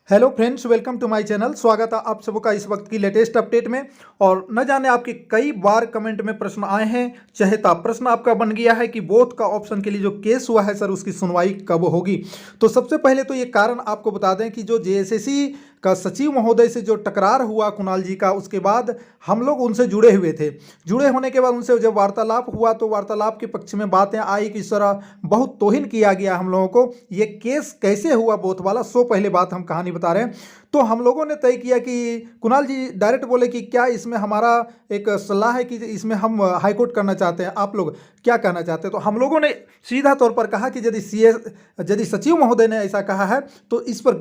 Hello friends, welcome to my channel. स्वागत है आप सबका इस वक्त की लेटेस्ट अपडेट में। और न जाने आपके कई बार कमेंट में प्रश्न आए हैं, चहेता प्रश्न आपका बन गया है कि बोथ का ऑप्शन के लिए जो केस हुआ है सर उसकी सुनवाई कब होगी। तो सबसे पहले तो ये कारण आपको बता दें कि जो जेएसएससी का सचिव महोदय से जो टकरार हुआ कुणाल जी का, उसके बाद हम लोग उनसे जुड़े हुए थे। जुड़े होने के बाद उनसे जब वार्तालाप हुआ तो वार्तालाप के पक्ष में बातें आई कि सर बहुत तौहीन किया गया हम लोगों को। ये केस कैसे हुआ बोथ वाला, सो पहले बात हम कहानी बता रहे हैं। तो हम लोगों ने तय किया कि कुणाल जी डायरेक्ट बोले कि क्या इसमें हमारा एक सलाह है कि इसमें हम हाईकोर्ट करना चाहते हैं, आप लोग क्या कहना चाहते हैं। तो हम लोगों ने सीधा तौर पर कहा कि यदि सचिव महोदय ने ऐसा कहा है तो इस पर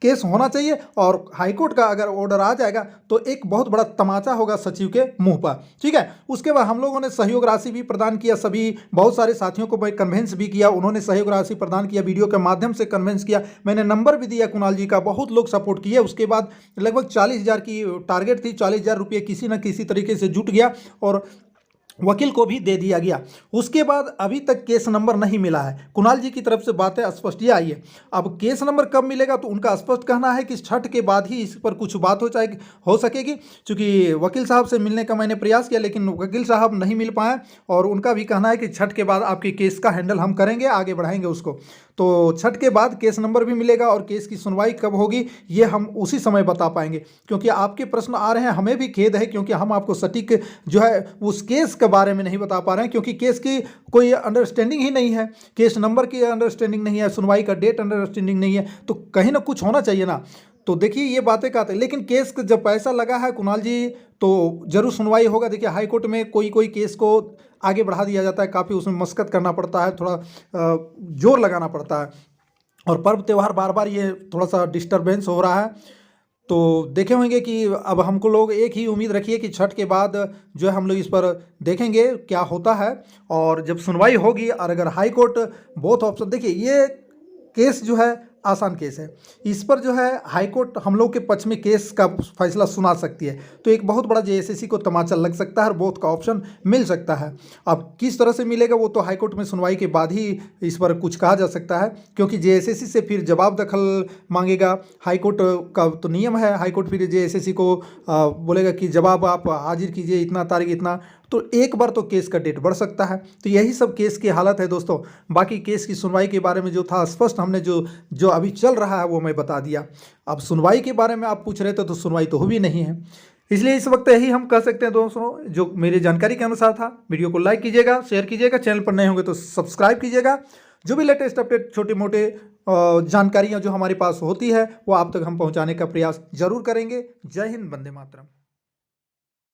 केस होना चाहिए, और हाईकोर्ट का अगर ऑर्डर आ जाएगा तो एक बहुत बड़ा तमाचा होगा सचिव के मुंह पर। ठीक है। उसके बाद हम लोगों ने सहयोग राशि भी प्रदान किया, सभी बहुत सारे साथियों को मैं कन्वेंस भी किया, उन्होंने सहयोग राशि प्रदान किया, वीडियो के माध्यम से कन्वेंस किया, मैंने नंबर भी दिया कुणाल जी का, बहुत लोग सपोर्ट किए। उसके बाद लगभग 40,000 की टारगेट थी, 40,000 रुपये किसी न किसी तरीके से जुट गया और वकील को भी दे दिया गया। उसके बाद अभी तक केस नंबर नहीं मिला है। कुणाल जी की तरफ से बातें स्पष्ट ही आई है। अब केस नंबर कब मिलेगा तो उनका स्पष्ट कहना है कि छठ के बाद ही इस पर कुछ बात हो सकेगी। क्योंकि वकील साहब से मिलने का मैंने प्रयास किया लेकिन वकील साहब नहीं मिल पाए, और उनका भी कहना है कि छठ के बाद आपके केस का हैंडल हम करेंगे, आगे बढ़ाएंगे उसको। तो छठ के बाद केस नंबर भी मिलेगा और केस की सुनवाई कब होगी ये हम उसी समय बता पाएंगे। क्योंकि आपके प्रश्न आ रहे हैं, हमें भी खेद है, क्योंकि हम आपको सटीक जो है उस केस के बारे में नहीं बता पा रहे हैं, क्योंकि केस की कोई अंडरस्टैंडिंग ही नहीं है, केस नंबर की अंडरस्टैंडिंग नहीं है, सुनवाई का डेट अंडरस्टैंडिंग नहीं है। तो कहीं ना कुछ होना चाहिए ना। तो देखिए ये बातें कहते हैं, लेकिन केस का जब पैसा लगा है कुणाल जी तो जरूर सुनवाई होगा। देखिए हाई कोर्ट में कोई कोई केस को आगे बढ़ा दिया जाता है, काफ़ी उसमें मशक्कत करना पड़ता है, थोड़ा जोर लगाना पड़ता है, और पर्व त्यौहार बार बार ये थोड़ा सा डिस्टरबेंस हो रहा है। तो देखे होंगे कि अब हमको लोग एक ही उम्मीद रखिए कि छठ के बाद जो है हम लोग इस पर देखेंगे क्या होता है, और जब सुनवाई होगी और अगर हाई कोर्ट बोथ ऑप्शन, देखिए ये केस जो है आसान केस है, इस पर जो है हाई कोर्ट हम लोग के पक्ष में केस का फैसला सुना सकती है। तो एक बहुत बड़ा जेएसएससी को तमाचा लग सकता है और बोथ का ऑप्शन मिल सकता है। अब किस तरह से मिलेगा वो तो हाई कोर्ट में सुनवाई के बाद ही इस पर कुछ कहा जा सकता है, क्योंकि जेएसएससी से फिर जवाब दखल मांगेगा। हाई कोर्ट का तो नियम है, हाई कोर्ट फिर जेएसएससी को बोलेगा कि जवाब आप हाजिर कीजिए इतना तारीख इतना, तो एक बार तो केस का डेट बढ़ सकता है। तो यही सब केस की हालत है दोस्तों। बाकी केस की सुनवाई के बारे में जो था स्पष्ट हमने जो जो अभी चल रहा है वो मैं बता दिया। अब सुनवाई के बारे में आप पूछ रहे थे तो सुनवाई तो हुई नहीं है, इसलिए इस वक्त यही हम कह सकते हैं दोस्तों, जो मेरी जानकारी के अनुसार था। वीडियो को लाइक कीजिएगा, शेयर कीजिएगा, चैनल पर नए होंगे तो सब्सक्राइब कीजिएगा। जो भी लेटेस्ट अपडेट छोटे मोटे जानकारियाँ जो हमारे पास होती है वो आप तक हम पहुँचाने का प्रयास जरूर करेंगे। जय हिंद, वंदे मातरम।